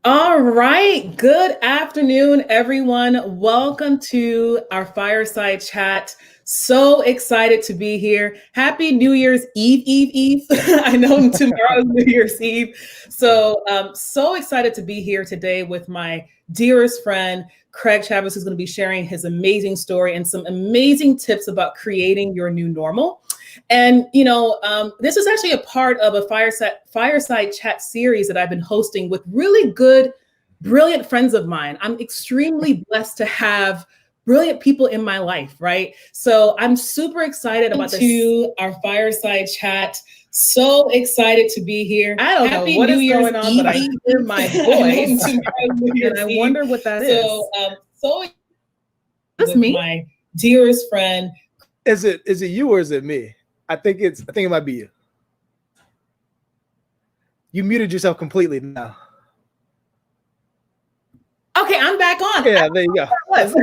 All right. Good afternoon, everyone. Welcome to our fireside chat. So excited to be here. Happy New Year's Eve. I know tomorrow's New Year's Eve. So excited to be here today with my dearest friend, Craig Chavis, who's going to be sharing his amazing story and some amazing tips about creating your new normal. This is actually a part of a fireside chat series that I've been hosting with really good, brilliant friends of mine. I'm extremely blessed to have brilliant people in my life, right? So I'm super excited about this. To our fireside chat. So excited to be here. I don't Happy know what New is Year's going on, Eve. but I hear my voice, and I wonder what that is. So This with me? my dearest friend. Is it you or is it me? I think it might be you. You muted yourself completely now. Okay, I'm back on. Yeah, there you go. But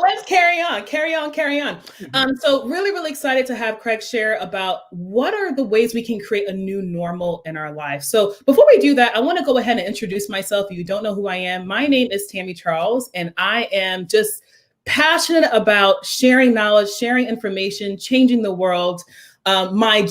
let's carry on. So really excited to have Craig share about what are the ways we can create a new normal in our life. So before we do that, I want to go ahead and introduce myself. If you don't know who I am, my name is Tammy Charles, and I am just passionate about sharing knowledge, sharing information, changing the world. My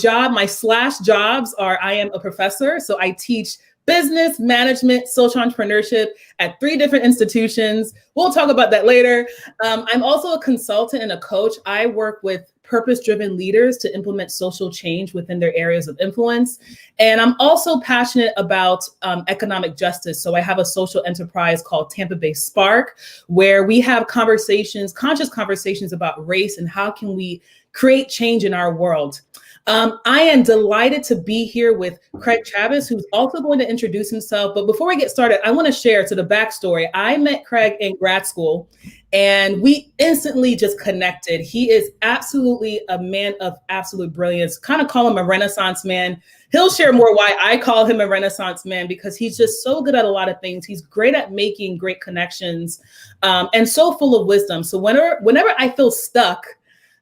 slash jobs are I am a professor, so I teach business, management, social entrepreneurship at 3 different institutions. We'll talk about that later. I'm also a consultant and a coach. I work with purpose-driven leaders to implement social change within their areas of influence. And I'm also passionate about economic justice. So I have a social enterprise called Tampa Bay Spark, where we have conscious conversations about race and how can we create change in our world. I am delighted to be here with Craig Chavis, who's also going to introduce himself. But before we get started, I want to share the backstory. I met Craig in grad school, and we instantly just connected. He is absolutely a man of absolute brilliance. Kind of call him a Renaissance man. He'll share more why I call him a Renaissance man, because he's just so good at a lot of things. He's great at making great connections, and so full of wisdom. So whenever I feel stuck,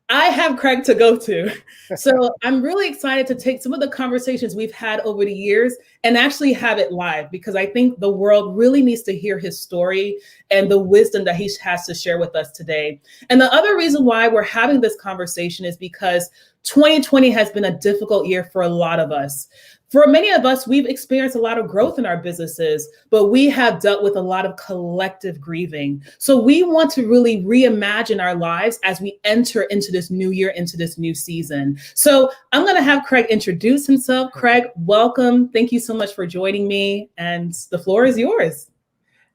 I have Craig to go to. So I'm really excited to take some of the conversations we've had over the years and actually have it live, because I think the world really needs to hear his story and the wisdom that he has to share with us today. And the other reason why we're having this conversation is because 2020 has been a difficult year for a lot of us. For many of us, we've experienced a lot of growth in our businesses, but we have dealt with a lot of collective grieving. So we want to really reimagine our lives as we enter into this new year, into this new season. So I'm going to have Craig introduce himself. Craig, welcome. Thank you so much for joining me, and the floor is yours.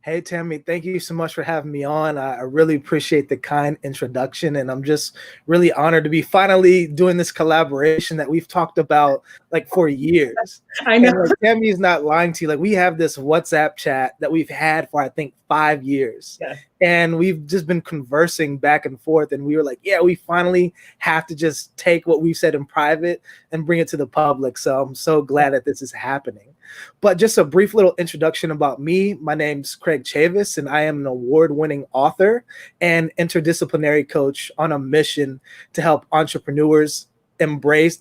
Hey, Tammy, thank you so much for having me on. I really appreciate the kind introduction, and I'm just really honored to be finally doing this collaboration that we've talked about like for years. I know. And, like, Tammy's not lying to you. Like, we have this WhatsApp chat that we've had for, I think, 5 years. Yeah. And we've just been conversing back and forth, and we were like, yeah, we finally have to just take what we've said in private and bring it to the public. So I'm so glad that this is happening. But just a brief little introduction about me. My name's Craig Chavis, and I am an award-winning author and interdisciplinary coach on a mission to help entrepreneurs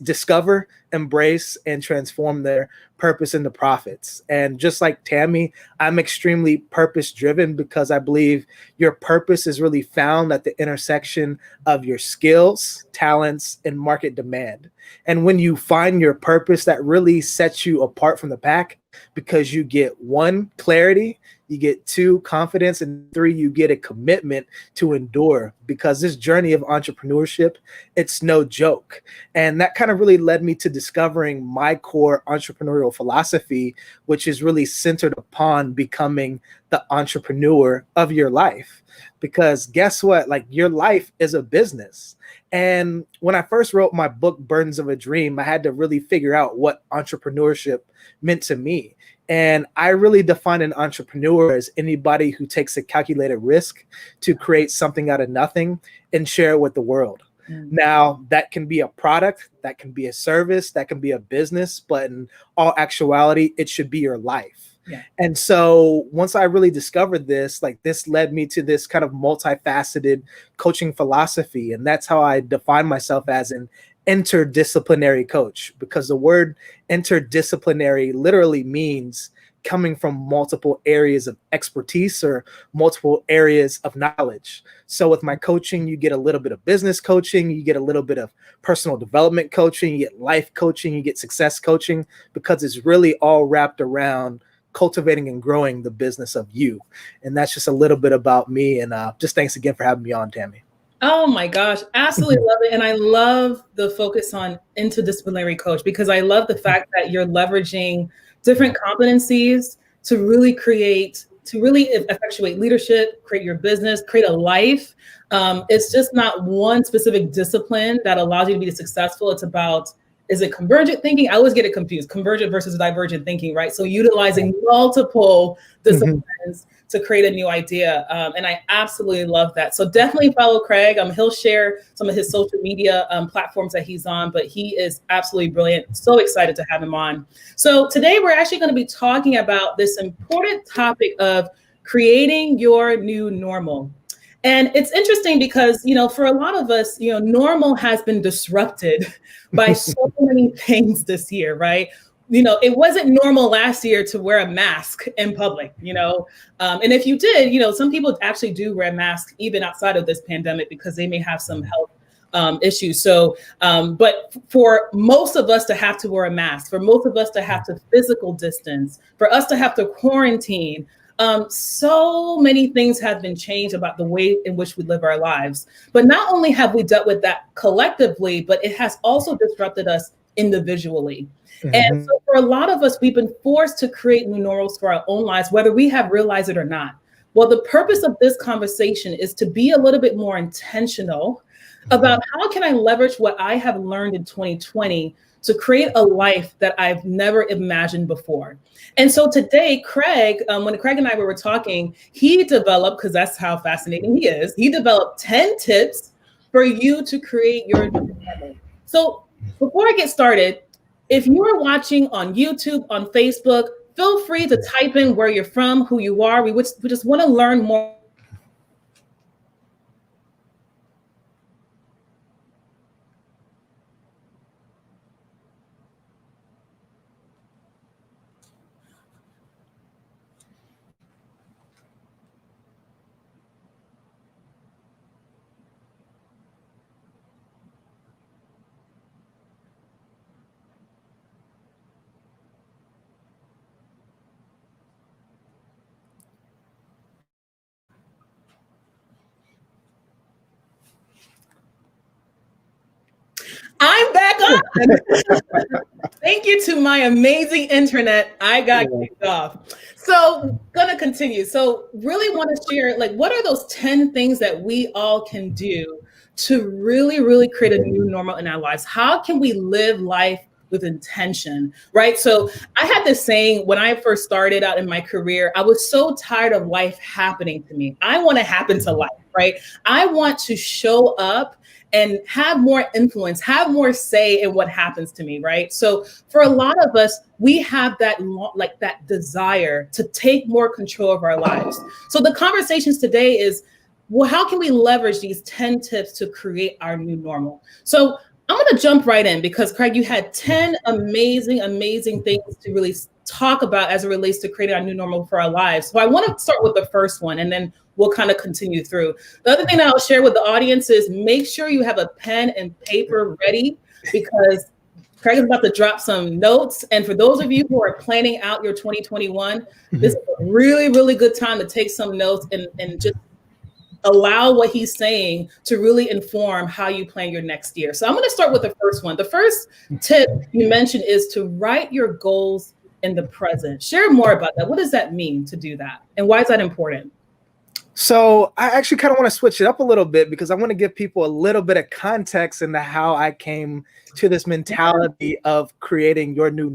discover, embrace, and transform their purpose into profits. And just like Tammy, I'm extremely purpose-driven because I believe your purpose is really found at the intersection of your skills, talents, and market demand. And when you find your purpose, that really sets you apart from the pack, because you get 1, clarity, you get 2, confidence, and 3, you get a commitment to endure, because this journey of entrepreneurship, it's no joke. And that kind of really led me to discovering my core entrepreneurial philosophy, which is really centered upon becoming the entrepreneur of your life. Because guess what? Like, your life is a business. And when I first wrote my book, Burdens of a Dream, I had to really figure out what entrepreneurship meant to me. And I really define an entrepreneur as anybody who takes a calculated risk to create something out of nothing and share it with the world. Now, that can be a product, that can be a service, that can be a business, but in all actuality, it should be your life. Yeah. And so once I really discovered this, like, this led me to this kind of multifaceted coaching philosophy. And that's how I define myself, as an interdisciplinary coach, because the word interdisciplinary literally means coming from multiple areas of expertise or multiple areas of knowledge. So with my coaching, you get a little bit of business coaching, you get a little bit of personal development coaching, you get life coaching, you get success coaching, because it's really all wrapped around cultivating and growing the business of you. And that's just a little bit about me. And just thanks again for having me on, Tammy. Oh my gosh, absolutely love it. And I love the focus on interdisciplinary coach, because I love the fact that you're leveraging different competencies to really effectuate leadership, create your business, create a life. It's just not one specific discipline that allows you to be successful. It's about, is it convergent thinking? I always get it confused, convergent versus divergent thinking, right? So utilizing multiple disciplines to create a new idea. And I absolutely love that. So definitely follow Craig. He'll share some of his social media platforms that he's on, but he is absolutely brilliant. So excited to have him on. So today we're actually going to be talking about this important topic of creating your new normal. And it's interesting because, for a lot of us, normal has been disrupted by so many things this year, right? It wasn't normal last year to wear a mask in public, and if you did, some people actually do wear masks even outside of this pandemic because they may have some health issues. So, but for most of us to have to wear a mask, for most of us to have to physical distance, for us to have to quarantine, so many things have been changed about the way in which we live our lives. But not only have we dealt with that collectively, but it has also disrupted us individually. And so for a lot of us, we've been forced to create new normals for our own lives, whether we have realized it or not. Well, the purpose of this conversation is to be a little bit more intentional about how can I leverage what I have learned in 2020 to create a life that I've never imagined before. And so today, Craig, when Craig and I were talking, he developed, because that's how fascinating he is, he developed 10 tips for you to create your new normal. So before I get started, if you are watching on YouTube, on Facebook, feel free to type in where you're from, who you are. We just want to learn more. I'm back on. Thank you to my amazing internet. I got kicked off. So gonna continue. So really want to share, what are those 10 things that we all can do to really, really create a new normal in our lives? How can we live life with intention, right? So I had this saying when I first started out in my career, I was so tired of life happening to me. I want to happen to life, right? I want to show up and have more influence, have more say in what happens to me, right? So for a lot of us, we have that desire to take more control of our lives. So the conversations today is, well, how can we leverage these 10 tips to create our new normal? So I'm going to jump right in because, Craig, you had 10 amazing, amazing things to really talk about as it relates to creating our new normal for our lives. So I want to start with the first one, and then we'll kind of continue through. The other thing that I'll share with the audience is make sure you have a pen and paper ready, because Craig is about to drop some notes. And for those of you who are planning out your 2021, this is a really, really good time to take some notes and just allow what he's saying to really inform how you plan your next year. So I'm going to start with the first one. The first tip you mentioned is to write your goals in the present. Share more about that. What does that mean to do that? And why is that important? So I actually kind of want to switch it up a little bit because I want to give people a little bit of context into how I came to this mentality of creating your new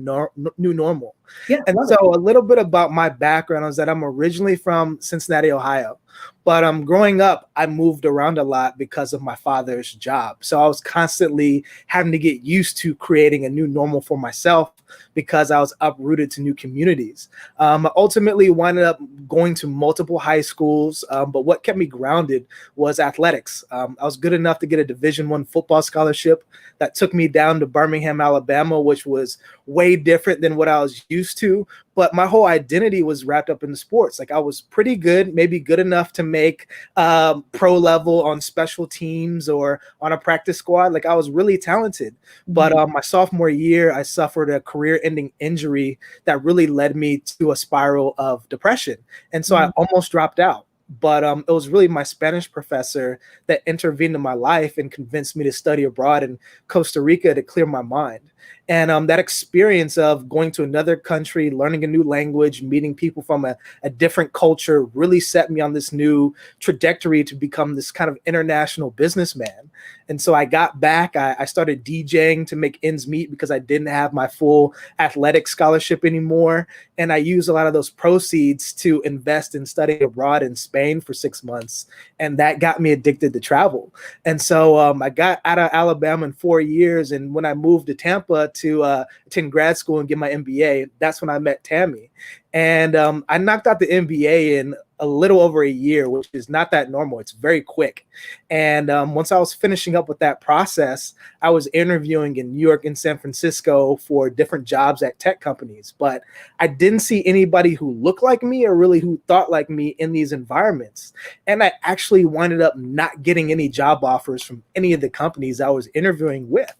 normal. Yeah, And love so it. a little bit about my background is that I'm originally from Cincinnati, Ohio. But growing up, I moved around a lot because of my father's job. So I was constantly having to get used to creating a new normal for myself because I was uprooted to new communities. I ultimately wound up going to multiple high schools, but what kept me grounded was athletics. I was good enough to get a Division I football scholarship that took me down to Birmingham, Alabama, which was way different than what I was used to. But my whole identity was wrapped up in the sports. Like I was pretty good, maybe good enough to make pro level on special teams or on a practice squad. Like I was really talented. But my sophomore year, I suffered a career-ending injury that really led me to a spiral of depression. And so I almost dropped out. But it was really my Spanish professor that intervened in my life and convinced me to study abroad in Costa Rica to clear my mind. And that experience of going to another country, learning a new language, meeting people from a different culture really set me on this new trajectory to become this kind of international businessman. And so I got back, I started DJing to make ends meet because I didn't have my full athletic scholarship anymore. And I used a lot of those proceeds to invest in studying abroad in Spain for 6 months. And that got me addicted to travel. And so I got out of Alabama in 4 years. And when I moved to Tampa to attend grad school and get my MBA, that's when I met Tammy. And I knocked out the MBA in a little over a year, which is not that normal. It's very quick. And once I was finishing up with that process, I was interviewing in New York and San Francisco for different jobs at tech companies. But I didn't see anybody who looked like me or really who thought like me in these environments. And I actually winded up not getting any job offers from any of the companies I was interviewing with.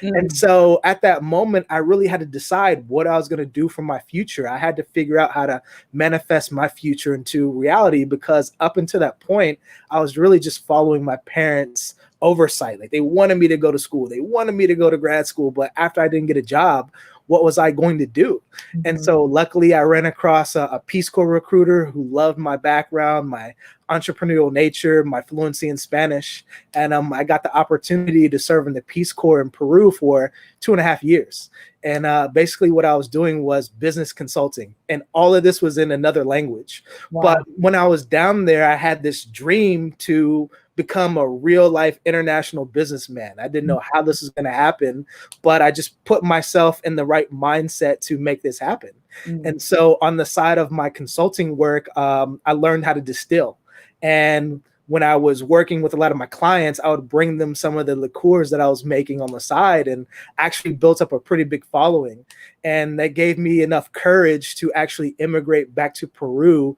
And so at that moment, I really had to decide what I was going to do for my future. I had to figure out how to manifest my future into reality because up until that point, I was really just following my parents' oversight. Like they wanted me to go to school, they wanted me to go to grad school. But after I didn't get a job, what was I going to do? And so luckily I ran across a Peace Corps recruiter who loved my background, my entrepreneurial nature, my fluency in Spanish. And I got the opportunity to serve in the Peace Corps in Peru for 2.5 years. And basically what I was doing was business consulting. And all of this was in another language. Wow. But when I was down there, I had this dream to become a real life international businessman. I didn't know how this was going to happen, but I just put myself in the right mindset to make this happen. And so on the side of my consulting work, I learned how to distill. And when I was working with a lot of my clients, I would bring them some of the liqueurs that I was making on the side and actually built up a pretty big following. And that gave me enough courage to actually immigrate back to Peru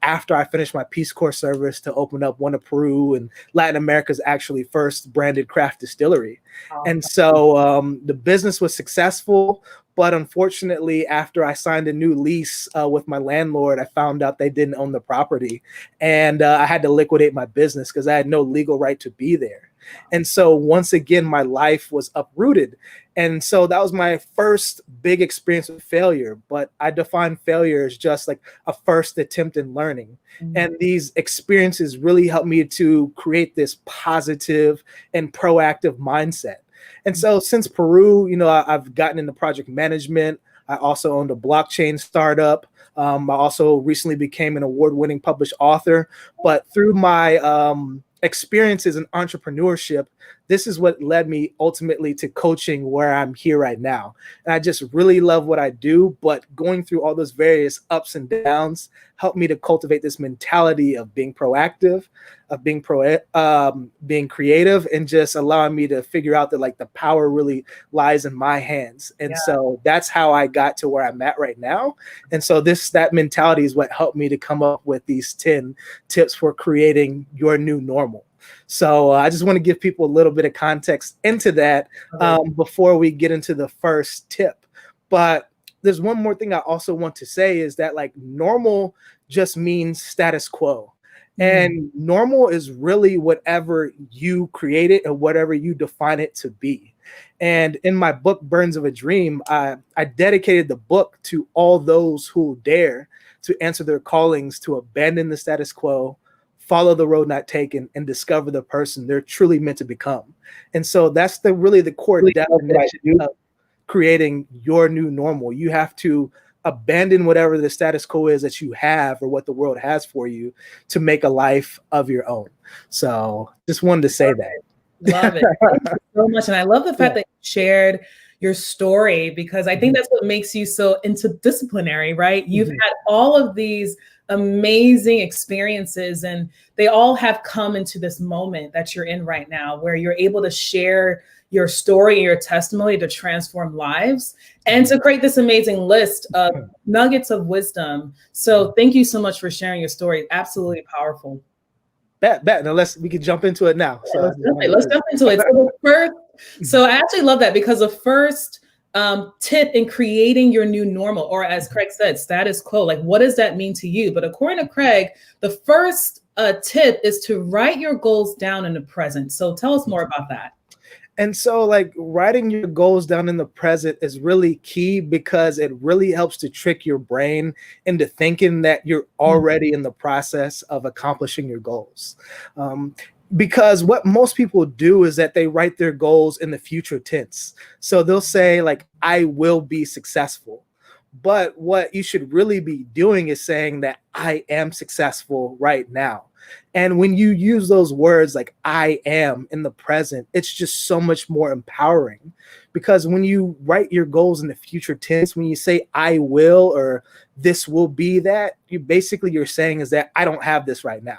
after I finished my Peace Corps service to open up one of Peru and Latin America's actually first branded craft distillery. And so the business was successful. But unfortunately, after I signed a new lease with my landlord, I found out they didn't own the property. And I had to liquidate my business because I had no legal right to be there. And so once again, my life was uprooted. And so that was my first big experience with failure. But I define failure as just like a first attempt in learning. And these experiences really helped me to create this positive and proactive mindset. And so since Peru, I've gotten into project management. I also owned a blockchain startup. I also recently became an award-winning published author. But through my experiences in entrepreneurship, this is what led me ultimately to coaching where I'm here right now. And I just really love what I do, but going through all those various ups and downs helped me to cultivate this mentality of being proactive, of being being creative, and just allowing me to figure out that like the power really lies in my hands. And so that's how I got to where I'm at right now. And so that mentality is what helped me to come up with these 10 tips for creating your new normal. So I just want to give people a little bit of context into that before we get into the first tip. But there's one more thing I also want to say is that like normal just means status quo. And normal is really whatever you create it and whatever you define it to be. And in my book, Burns of a Dream, I dedicated the book to all those who dare to answer their callings, to abandon the status quo, follow the road not taken, and discover the person they're truly meant to become. And so that's really the core definition of creating your new normal. You have to abandon whatever the status quo is that you have or what the world has for you to make a life of your own. So just wanted to say that. Love it. Thank you so much. And I love the fact that you shared your story, because I think that's what makes you so interdisciplinary, right? You've had all of these amazing experiences, and they all have come into this moment that you're in right now, where you're able to share your story and your testimony to transform lives and to create this amazing list of nuggets of wisdom. So thank you so much for sharing your story. Absolutely powerful. Bet. Now we can jump into it now. So let's jump into it. So I actually love that, because the first tip in creating your new normal, or as Craig said, status quo, like what does that mean to you? But according to Craig, the first tip is to write your goals down in the present. So tell us more about that. And so like writing your goals down in the present is really key, because it really helps to trick your brain into thinking that you're already in the process of accomplishing your goals. Because what most people do is that they write their goals in the future tense. So they'll say like, I will be successful. But what you should really be doing is saying that I am successful right now. And when you use those words like I am in the present, it's just so much more empowering, because when you write your goals in the future tense, when you say I will, or this will be that, you're saying is that I don't have this right now.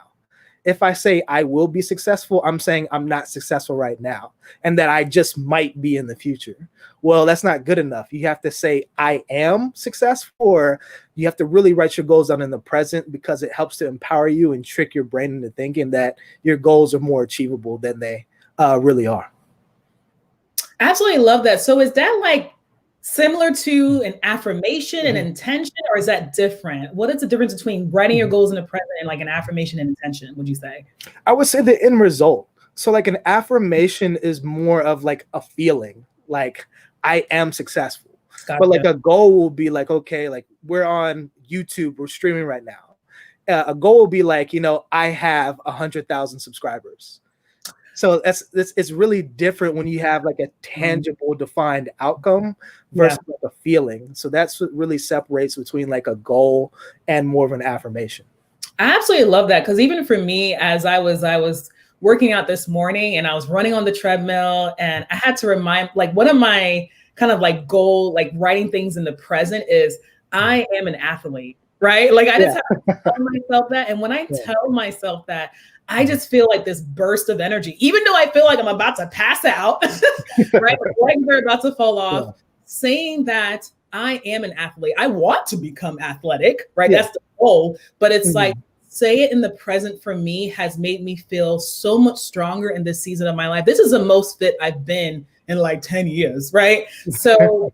If I say I will be successful, I'm saying I'm not successful right now, and that I just might be in the future. Well, that's not good enough. You have to say I am successful, or you have to really write your goals down in the present, because it helps to empower you and trick your brain into thinking that your goals are more achievable than they really are. Absolutely love that. So is that like similar to an affirmation and intention, or is that different? What is the difference between writing your goals in the present and like an affirmation and intention, would you say? I would say the end result. So like an affirmation is more of like a feeling, like I am successful. Gotcha. But like a goal will be like, okay, like we're on YouTube, we're streaming right now. A goal will be like, I have 100,000 subscribers. So it's really different when you have like a tangible, defined outcome versus like a feeling. So that's what really separates between like a goal and more of an affirmation. I absolutely love that, because even for me, as I was working out this morning and I was running on the treadmill, and I had to remind, like, one of my kind of like goal, like writing things in the present is I am an athlete, right? Like I just have to tell myself that. And when I tell myself that, I just feel like this burst of energy, even though I feel like I'm about to pass out, right? My legs are about to fall off. Saying that I am an athlete, I want to become athletic, right? That's the goal. But it's like, say it in the present for me has made me feel so much stronger in this season of my life. This is the most fit I've been in like 10 years, right? So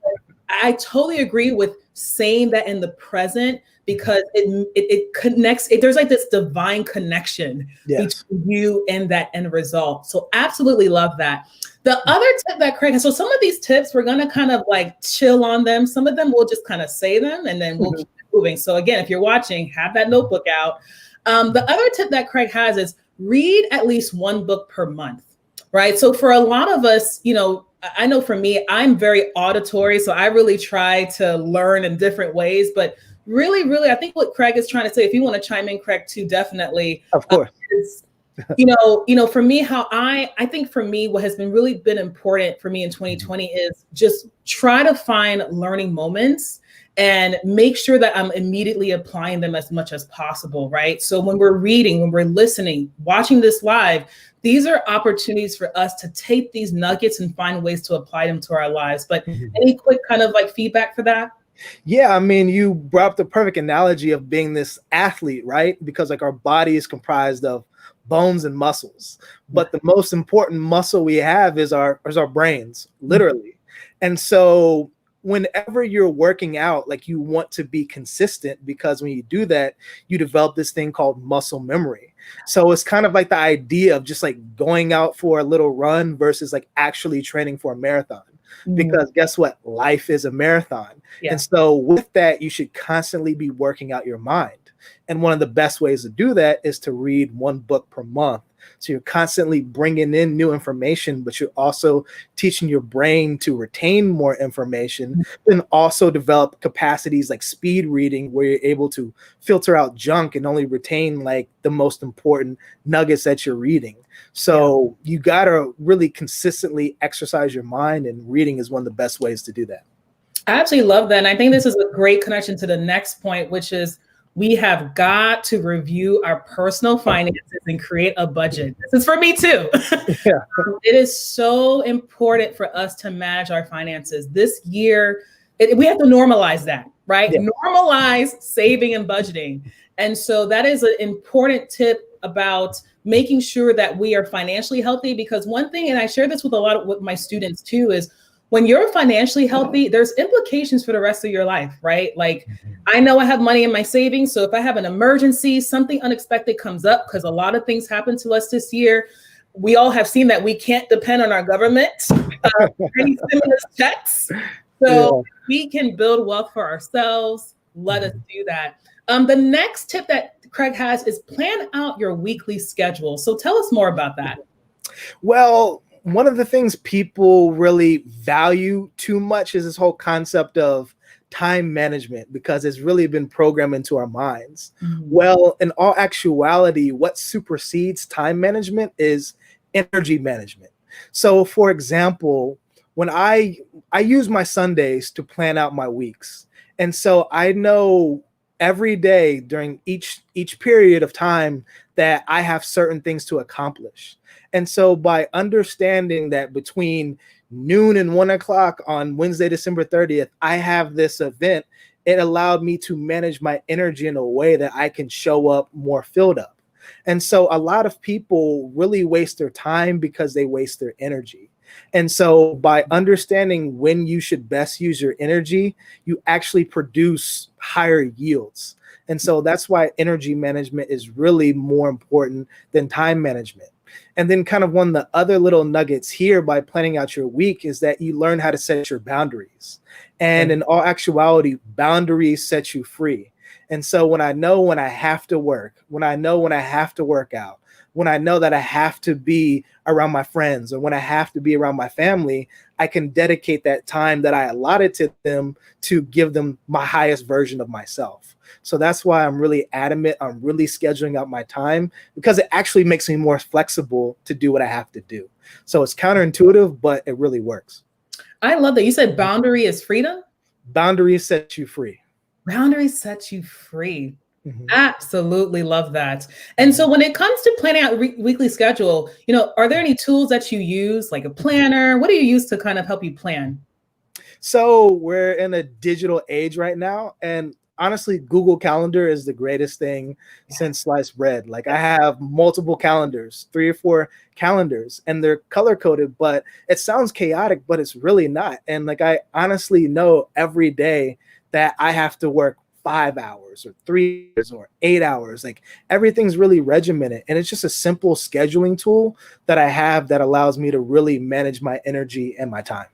I totally agree with saying that in the present, because it connects, there's like this divine connection between you and that end result. So absolutely love that. The other tip that Craig has, so some of these tips, we're gonna kind of like chill on them. Some of them we'll just kind of say them and then we'll keep moving. So again, if you're watching, have that notebook out. The other tip that Craig has is read at least one book per month, right? So for a lot of us, I know for me, I'm very auditory, so I really try to learn in different ways, but really, I think what Craig is trying to say, if you want to chime in, Craig, too, definitely. Of course. Is, for me, how I think for me, what has been important for me in 2020 is just try to find learning moments and make sure that I'm immediately applying them as much as possible, right? So when we're reading, when we're listening, watching this live, these are opportunities for us to take these nuggets and find ways to apply them to our lives. But any quick kind of like feedback for that? Yeah, I mean, you brought up the perfect analogy of being this athlete, right? Because like our body is comprised of bones and muscles, but the most important muscle we have is our brains, literally. And so whenever you're working out, like you want to be consistent, because when you do that, you develop this thing called muscle memory. So it's kind of like the idea of just like going out for a little run versus like actually training for a marathon. Because guess what? Life is a marathon. And so with that, you should constantly be working out your mind. And one of the best ways to do that is to read one book per month. So you're constantly bringing in new information, but you're also teaching your brain to retain more information and also develop capacities like speed reading, where you're able to filter out junk and only retain like the most important nuggets that you're reading. So you got to really consistently exercise your mind, and reading is one of the best ways to do that. I absolutely love that. And I think this is a great connection to the next point, which is we have got to review our personal finances and create a budget. This is for me too. Yeah. It is so important for us to manage our finances this year. We have to normalize that, right? Yeah. Normalize saving and budgeting. And so that is an important tip about making sure that we are financially healthy, because one thing, and I share this with a lot of with my students too, is when you're financially healthy, there's implications for the rest of your life, right? Like, I know I have money in my savings. So if I have an emergency, something unexpected comes up, because a lot of things happen to us this year. We all have seen that we can't depend on our government, any stimulus checks. So we can build wealth for ourselves. Let us do that. The next tip that Craig has is plan out your weekly schedule. So tell us more about that. Well, one of the things people really value too much is this whole concept of time management, because it's really been programmed into our minds. Well, in all actuality, what supersedes time management is energy management. So for example, when I use my Sundays to plan out my weeks. And so I know every day during each period of time that I have certain things to accomplish. And so by understanding that between noon and 1 o'clock on Wednesday, December 30th, I have this event, it allowed me to manage my energy in a way that I can show up more filled up. And so a lot of people really waste their time because they waste their energy. And so by understanding when you should best use your energy, you actually produce higher yields. And so that's why energy management is really more important than time management. And then kind of one of the other little nuggets here by planning out your week is that you learn how to set your boundaries. And in all actuality, boundaries set you free. And so when I know when I have to work, when I know when I have to work out, when I know that I have to be around my friends, or when I have to be around my family, I can dedicate that time that I allotted to them to give them my highest version of myself. So that's why I'm really adamant on really scheduling out my time, because it actually makes me more flexible to do what I have to do. So it's counterintuitive, but it really works. I love that. You said boundary is freedom? Boundaries set you free. Boundaries set you free. Absolutely love that. And so when it comes to planning out a weekly schedule, are there any tools that you use, like a planner? What do you use to kind of help you plan? So we're in a digital age right now, and honestly, Google Calendar is the greatest thing since sliced bread. Like, I have multiple calendars, 3 or 4 calendars, and they're color coded, but it sounds chaotic, but it's really not. And like, I honestly know every day that I have to work 5 hours or 3 hours or 8 hours. Like, everything's really regimented, and it's just a simple scheduling tool that I have that allows me to really manage my energy and my time.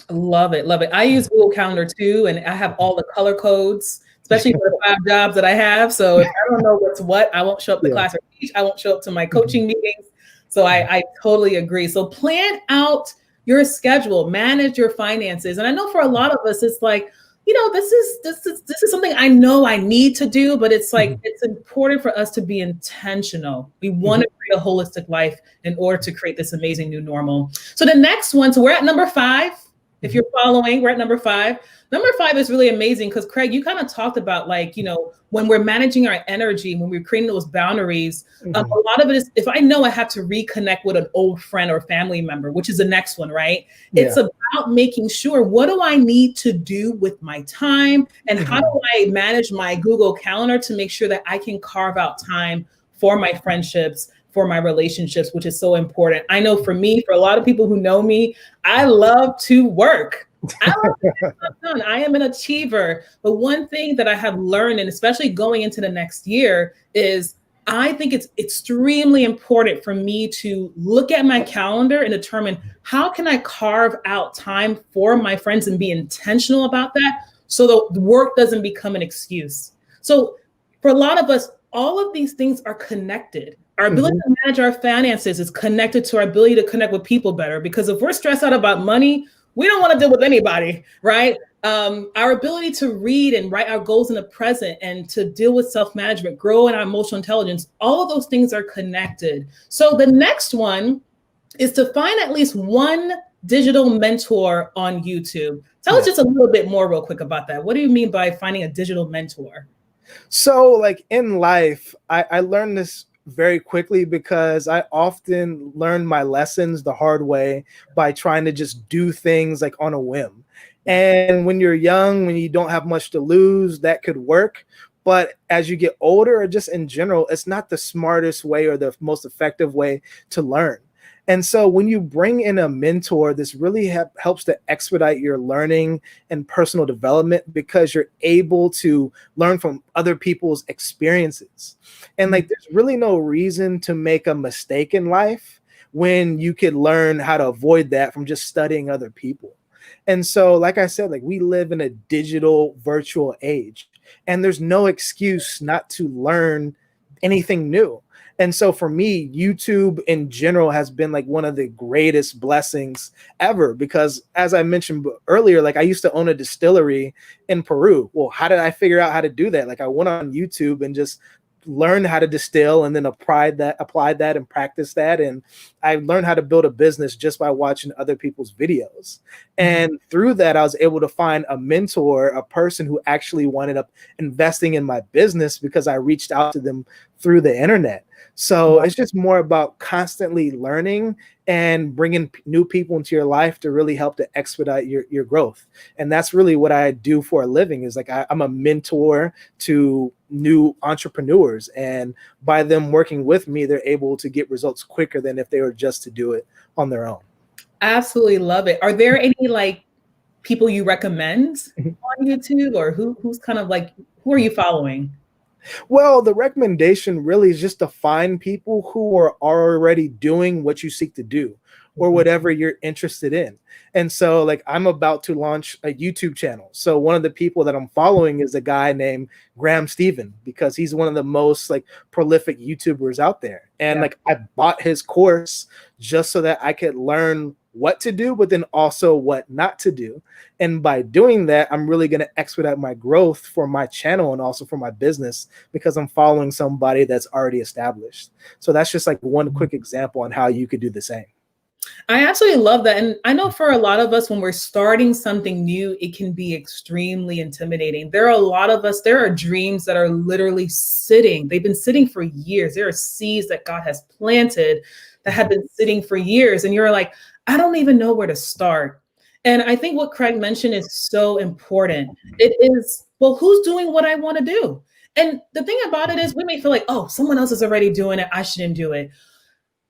Love it. Love it. I use Google Calendar too, and I have all the color codes, especially for the 5 jobs that I have. So if I don't know what's what, I won't show up to class or teach. I won't show up to my coaching meetings. So I totally agree. So plan out your schedule, manage your finances. And I know for a lot of us, it's like, this is something I know I need to do, but it's like, it's important for us to be intentional. We want to create a holistic life in order to create this amazing new normal. So the next one, so we're at number 5. If you're following, we're at number 5. Number 5 is really amazing because, Craig, you kind of talked about, like, when we're managing our energy, when we're creating those boundaries, a lot of it is, if I know I have to reconnect with an old friend or family member, which is the next one, right? It's about making sure, what do I need to do with my time, and how do I manage my Google Calendar to make sure that I can carve out time for my friendships, for my relationships, which is so important. I know for me, for a lot of people who know me, I love to work. I love to get stuff done. I am an achiever. But one thing that I have learned, and especially going into the next year, is I think it's extremely important for me to look at my calendar and determine, how can I carve out time for my friends and be intentional about that, so the work doesn't become an excuse. So for a lot of us, all of these things are connected. Our ability Mhm. to manage our finances is connected to our ability to connect with people better, because if we're stressed out about money, we don't want to deal with anybody, right? Our ability to read and write our goals in the present and to deal with self-management, grow in our emotional intelligence, all of those things are connected. So the next one is to find at least one digital mentor on YouTube. Tell us Yeah. just a little bit more real quick about that. What do you mean by finding a digital mentor? So, like in life, I learned this very quickly because I often learn my lessons the hard way by trying to just do things like on a whim. Yeah. And when you're young, when you don't have much to lose, that could work. But as you get older, or just in general, it's not the smartest way or the most effective way to learn. And so when you bring in a mentor, this really helps to expedite your learning and personal development because you're able to learn from other people's experiences. And like, there's really no reason to make a mistake in life when you could learn how to avoid that from just studying other people. And so, like I said, like we live in a digital virtual age, and there's no excuse not to learn anything new. And so for me, YouTube in general has been like one of the greatest blessings ever because as I mentioned earlier, like I used to own a distillery in Peru. Well, how did I figure out how to do that? Like I went on YouTube and just learned how to distill and then applied that and practiced that. And I learned how to build a business just by watching other people's videos. And through that, I was able to find a mentor, a person who actually wanted up investing in my business because I reached out to them through the internet. So it's just more about constantly learning and bringing new people into your life to really help to expedite your growth. And that's really what I do for a living is like I'm a mentor to new entrepreneurs. And by them working with me, they're able to get results quicker than if they were just to do it on their own. Absolutely love it. Are there any like people you recommend on YouTube, or who's kind of like, who are you following? Well, the recommendation really is just to find people who are already doing what you seek to do or whatever you're interested in. And so, like, I'm about to launch a YouTube channel. So, one of the people that I'm following is a guy named Graham Stephen because he's one of the most like prolific YouTubers out there. And Yeah. like, I bought his course just so that I could learn what to do, but then also what not to do. And by doing that, I'm really going to expedite my growth for my channel and also for my business because I'm following somebody that's already established. So that's just like one quick example on how you could do the same. I absolutely love that. And I know for a lot of us, when we're starting something new, it can be extremely intimidating. There are a lot of us, there are dreams that are literally sitting. They've been sitting for years. There are seeds that God has planted that have been sitting for years. And you're like, I don't even know where to start. And I think what Craig mentioned is so important. It is, well, who's doing what I want to do? And the thing about it is we may feel like, oh, someone else is already doing it, I shouldn't do it.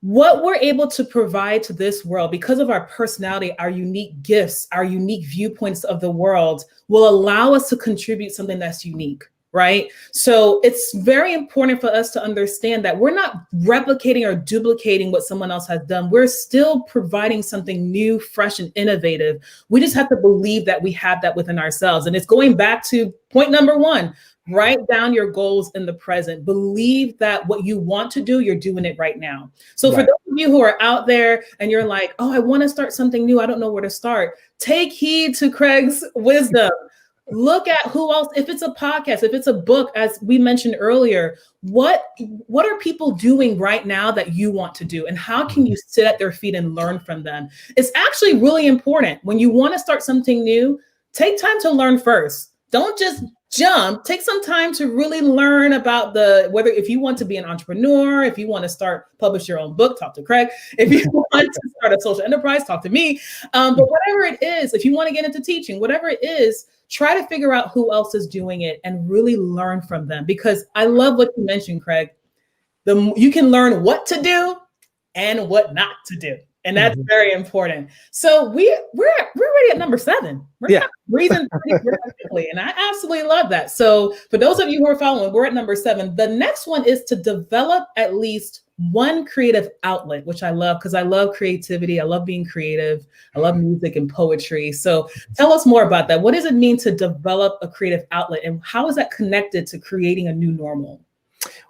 What we're able to provide to this world because of our personality, our unique gifts, our unique viewpoints of the world will allow us to contribute something that's unique, right? So it's very important for us to understand that we're not replicating or duplicating what someone else has done. We're still providing something new, fresh, and innovative. We just have to believe that we have that within ourselves. And it's going back to point number one. Write down your goals in the present. Believe that what you want to do, you're doing it right now. So for those of you who are out there and you're like, oh, I want to start something new, I don't know where to start. Take heed to Craig's wisdom. Look at who else, if it's a podcast, if it's a book, as we mentioned earlier, what are people doing right now that you want to do? And how can you sit at their feet and learn from them? It's actually really important. When you want to start something new, take time to learn first. Don't just jump. Take some time to really learn about whether if you want to be an entrepreneur, if you want to publish your own book, talk to Craig. If you want to start a social enterprise, talk to me. But whatever it is, if you want to get into teaching, whatever it is, try to figure out who else is doing it and really learn from them. Because I love what you mentioned, Craig. You can learn what to do and what not to do. And that's very important. So we're already at number 7. We're breathing pretty quickly, and I absolutely love that. So for those of you who are following, we're at number 7. The next one is to develop at least one creative outlet, which I love because I love creativity. I love being creative. I love music and poetry. So tell us more about that. What does it mean to develop a creative outlet, and how is that connected to creating a new normal?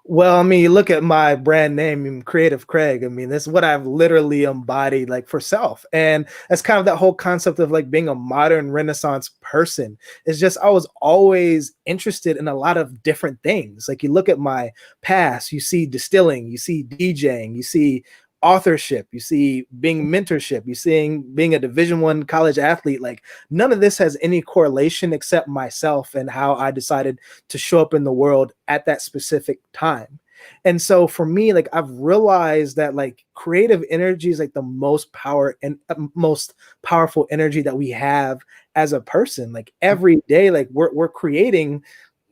Well, I mean, you look at my brand name, Creative Craig. I mean, that's what I've literally embodied like for self. And that's kind of that whole concept of like being a modern Renaissance person. It's just I was always interested in a lot of different things. Like you look at my past, you see distilling, you see DJing, you see authorship, you see being mentorship, you seeing being a Division I college athlete. Like none of this has any correlation except myself and how I decided to show up in the world at that specific time. And so for me, like I've realized that like creative energy is like the most power and most powerful energy that we have as a person. Like every day, like we're creating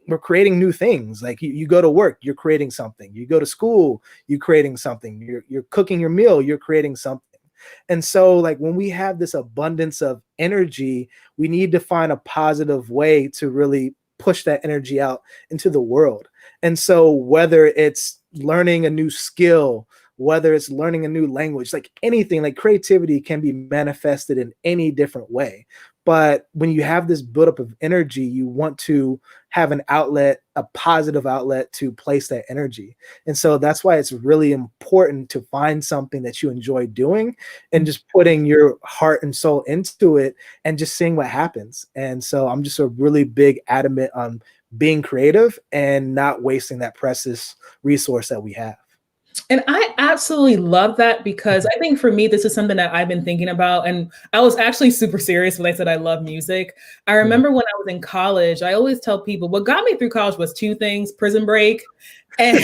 new things. Like you go to work, you're creating something. You go to school, you're creating something. You're cooking your meal, you're creating something. And so like when we have this abundance of energy, we need to find a positive way to really push that energy out into the world. And so whether it's learning a new skill, whether it's learning a new language, like anything, like creativity can be manifested in any different way. But when you have this buildup of energy, you want to have an outlet, a positive outlet to place that energy. And so that's why it's really important to find something that you enjoy doing and just putting your heart and soul into it and just seeing what happens. And so I'm just a really big adamant on being creative and not wasting that precious resource that we have. And I absolutely love that because I think for me, this is something that I've been thinking about. And I was actually super serious when I said I love music. I remember when I was in college, I always tell people what got me through college was two things: Prison Break and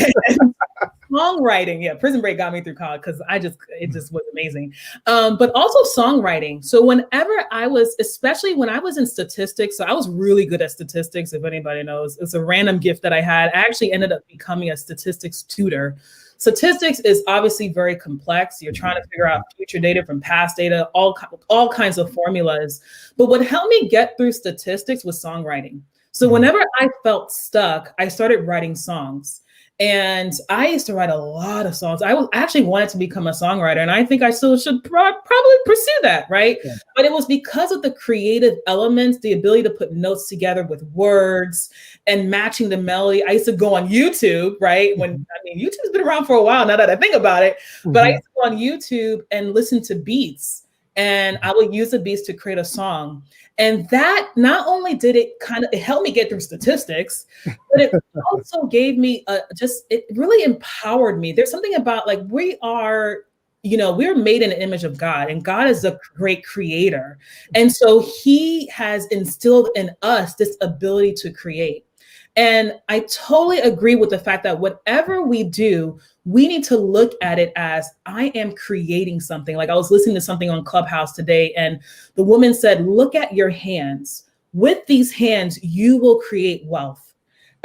songwriting. Yeah, Prison Break got me through college because it just was amazing. But also songwriting. So whenever I was, especially when I was in statistics, so I was really good at statistics, if anybody knows. It's a random gift that I had. I actually ended up becoming a statistics tutor. Statistics is obviously very complex. You're trying to figure out future data from past data, all kinds of formulas. But what helped me get through statistics was songwriting. So whenever I felt stuck, I started writing songs. And I used to write a lot of songs. Actually wanted to become a songwriter, and I think I still should probably pursue that, right? Yeah. But it was because of the creative elements, the ability to put notes together with words and matching the melody. I used to go on YouTube, right? YouTube's been around for a while now that I think about it, but I used to go on YouTube and listen to beats, and I would use the beats to create a song. And that not only did it helped me get through statistics, but it also gave me it really empowered me. There's something about like we're made in the image of God, and God is a great creator. And so he has instilled in us this ability to create. And I totally agree with the fact that whatever we do, we need to look at it as I am creating something. Like I was listening to something on Clubhouse today, and the woman said, look at your hands. With these hands, you will create wealth.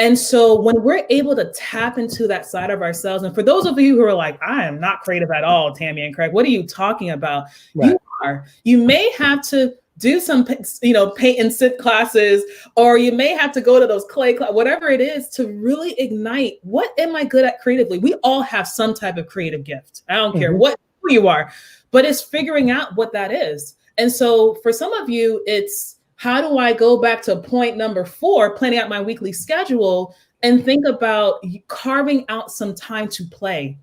And so when we're able to tap into that side of ourselves, and for those of you who are like, I am not creative at all, Tammy and Craig, what are you talking about? Right. You are. You may have to do some, paint and sip classes, or you may have to go to those clay class, whatever it is, to really ignite what am I good at creatively. We all have some type of creative gift. I don't care who you are, but it's figuring out what that is. And so for some of you, it's how do I go back to point number 4, planning out my weekly schedule, and think about carving out some time to play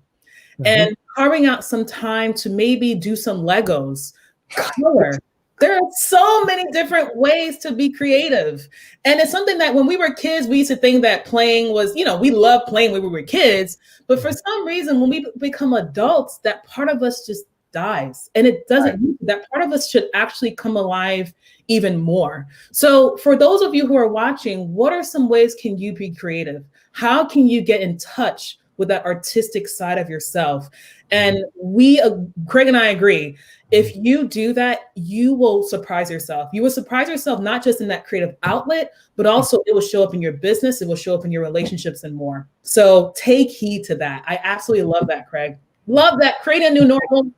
and carving out some time to maybe do some Legos, color. There are so many different ways to be creative. And it's something that when we were kids, we used to think that playing was, we loved playing when we were kids. But for some reason, when we become adults, that part of us just dies. And it doesn't, that part of us should actually come alive even more. So for those of you who are watching, what are some ways can you be creative? How can you get in touch with that artistic side of yourself? And Craig and I agree, if you do that, you will surprise yourself. You will surprise yourself, not just in that creative outlet, but also it will show up in your business, it will show up in your relationships and more. So take heed to that. I absolutely love that, Craig. Love that. Create a new normal.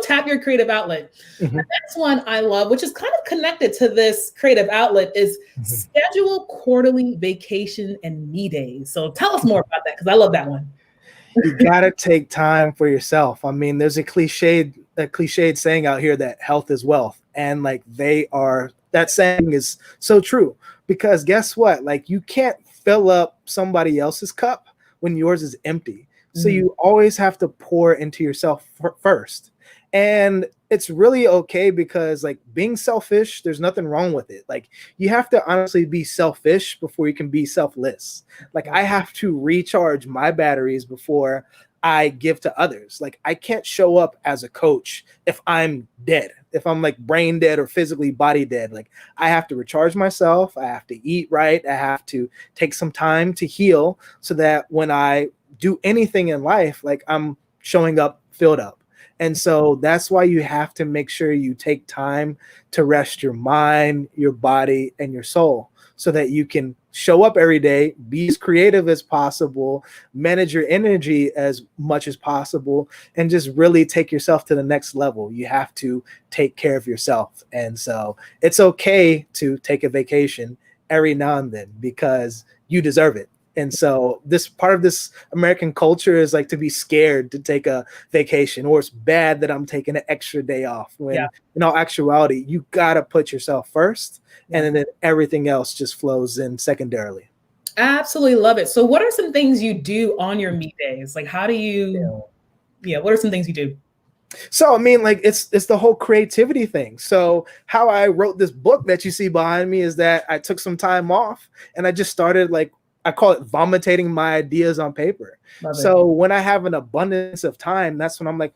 Tap your creative outlet. The next one I love, which is kind of connected to this creative outlet, is schedule quarterly vacation and me days. So tell us more about that, because I love that one. You gotta take time for yourself. I mean, there's a cliched saying out here that health is wealth, and like that saying is so true, because guess what? Like you can't fill up somebody else's cup, when yours is empty. So you always have to pour into yourself first. And it's really okay because like being selfish, there's nothing wrong with it. Like you have to honestly be selfish before you can be selfless. Like I have to recharge my batteries before I give to others. Like I can't show up as a coach if I'm dead, if I'm like brain dead or physically body dead. Like I have to recharge myself. I have to eat right. I have to take some time to heal so that when I do anything in life, like I'm showing up filled up. And so that's why you have to make sure you take time to rest your mind, your body, and your soul so that you can show up every day, be as creative as possible, manage your energy as much as possible, and just really take yourself to the next level. You have to take care of yourself. And so it's okay to take a vacation every now and then because you deserve it. And so this part of this American culture is like to be scared to take a vacation, or it's bad that I'm taking an extra day off, when in all actuality, you got to put yourself first, and then everything else just flows in secondarily. Absolutely love it. So what are some things you do on your me days? Like how do you, what are some things you do? So I mean, like it's the whole creativity thing. So how I wrote this book that you see behind me is that I took some time off and I just started, like, I call it vomitating my ideas on paper. So when I have an abundance of time, that's when I'm like,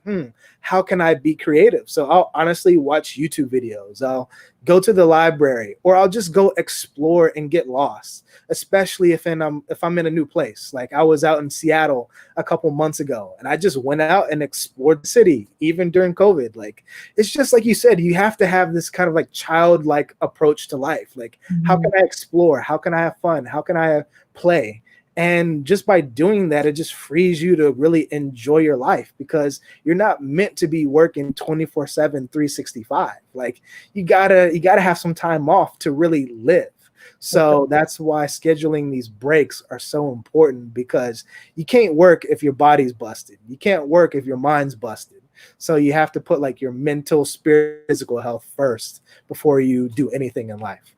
how can I be creative? So I'll honestly watch YouTube videos. I'll go to the library, or I'll just go explore and get lost, especially if I'm in a new place. Like I was out in Seattle a couple months ago and I just went out and explored the city, even during COVID. Like, it's just like you said, you have to have this kind of like childlike approach to life. Like, how can I explore? How can I have fun? How can I play? And just by doing that, it just frees you to really enjoy your life, because you're not meant to be working 24/7, 365. Like you gotta have some time off to really live. So that's why scheduling these breaks are so important, because you can't work if your body's busted. You can't work if your mind's busted. So you have to put like your mental, spirit, physical health first before you do anything in life.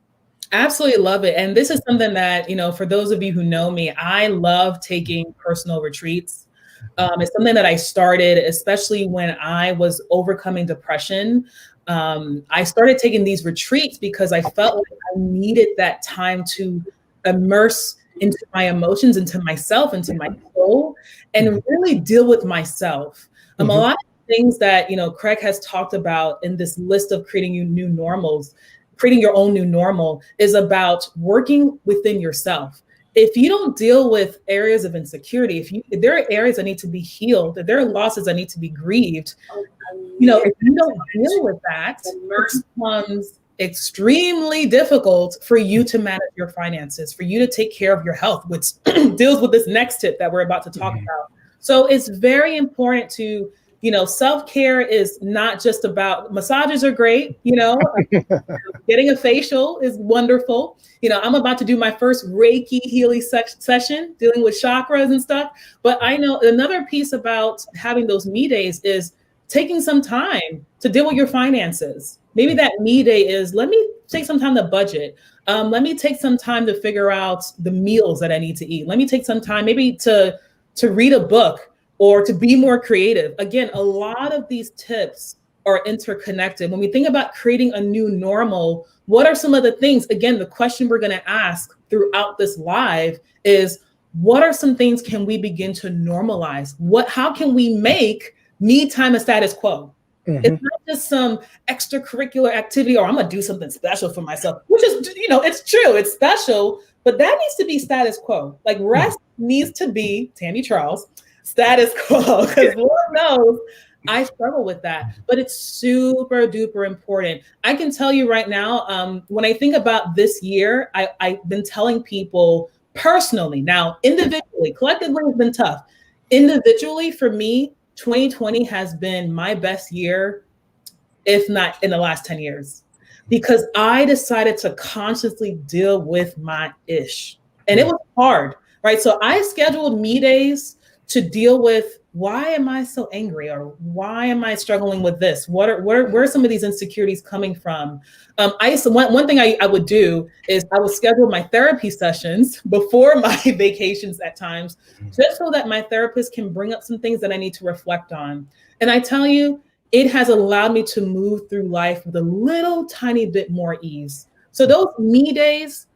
Absolutely love it. And this is something that, for those of you who know me, I love taking personal retreats. It's something that I started, especially when I was overcoming depression. I started taking these retreats because I felt like I needed that time to immerse into my emotions, into myself, into my soul, and really deal with myself. A lot of things that, Craig has talked about in this list of creating new normals, creating your own new normal, is about working within yourself. If you don't deal with areas of insecurity, if there are areas that need to be healed, if there are losses that need to be grieved, if you don't deal with that, it becomes extremely difficult for you to manage your finances, for you to take care of your health, which deals with this next tip that we're about to talk about. So it's very important to, self-care is not just about, massages are great, getting a facial is wonderful. I'm about to do my first Reiki healing session, dealing with chakras and stuff. But I know another piece about having those me days is taking some time to deal with your finances. Maybe that me day is, let me take some time to budget. Let me take some time to figure out the meals that I need to eat. Let me take some time maybe to read a book, or to be more creative. Again, a lot of these tips are interconnected. When we think about creating a new normal, what are some of the things? Again, the question we're going to ask throughout this live is, what are some things can we begin to normalize? How can we make me time a status quo? It's not just some extracurricular activity, or I'm going to do something special for myself, which is, it's true, it's special, but that needs to be status quo. Like rest needs to be, Tammy Charles, status quo, because Lord knows I struggle with that, but it's super duper important. I can tell you right now, when I think about this year, I've been telling people personally, now individually, collectively has been tough. Individually, for me, 2020 has been my best year, if not in the last 10 years, because I decided to consciously deal with my ish. And it was hard, right? So I scheduled me days to deal with why am I so angry, or why am I struggling with this? Where are some of these insecurities coming from? One thing I would do is I would schedule my therapy sessions before my vacations at times, just so that my therapist can bring up some things that I need to reflect on. And I tell you, it has allowed me to move through life with a little tiny bit more ease. So those me days,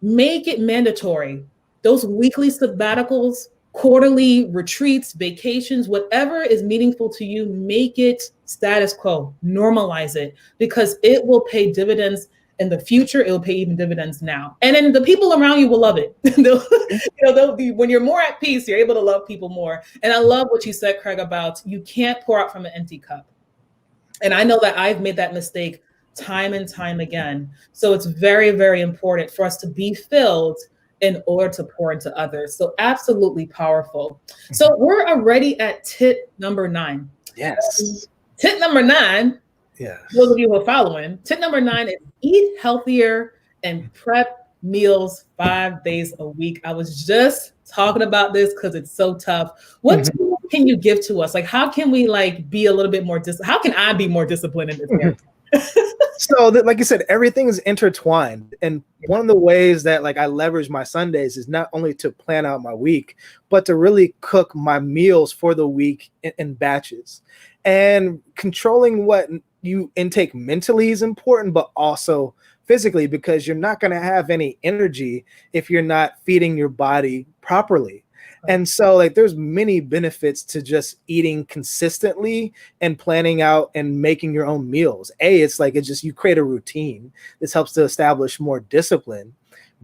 make it mandatory. Those weekly sabbaticals, quarterly retreats, vacations, whatever is meaningful to you, make it status quo, normalize it, because it will pay dividends in the future. It will pay even dividends now. And then the people around you will love it. They'll be, when you're more at peace, you're able to love people more. And I love what you said, Craig, about you can't pour out from an empty cup. And I know that I've made that mistake time and time again. So it's very, very important for us to be filled in order to pour into others. So absolutely powerful. So we're already at tip number 9. Yes. Tip number 9, yes. Those of you who are following, tip number 9 is eat healthier and prep meals 5 days a week. I was just talking about this because it's so tough. What tools can you give to us? Like, how can we be a little bit more how can I be more disciplined in this area? So like you said, everything is intertwined. And one of the ways that I leverage my Sundays is not only to plan out my week, but to really cook my meals for the week in batches. And controlling what you intake mentally is important, but also physically, because you're not going to have any energy if you're not feeding your body properly. And so there's many benefits to just eating consistently and planning out and making your own meals. It's just you create a routine. This helps to establish more discipline.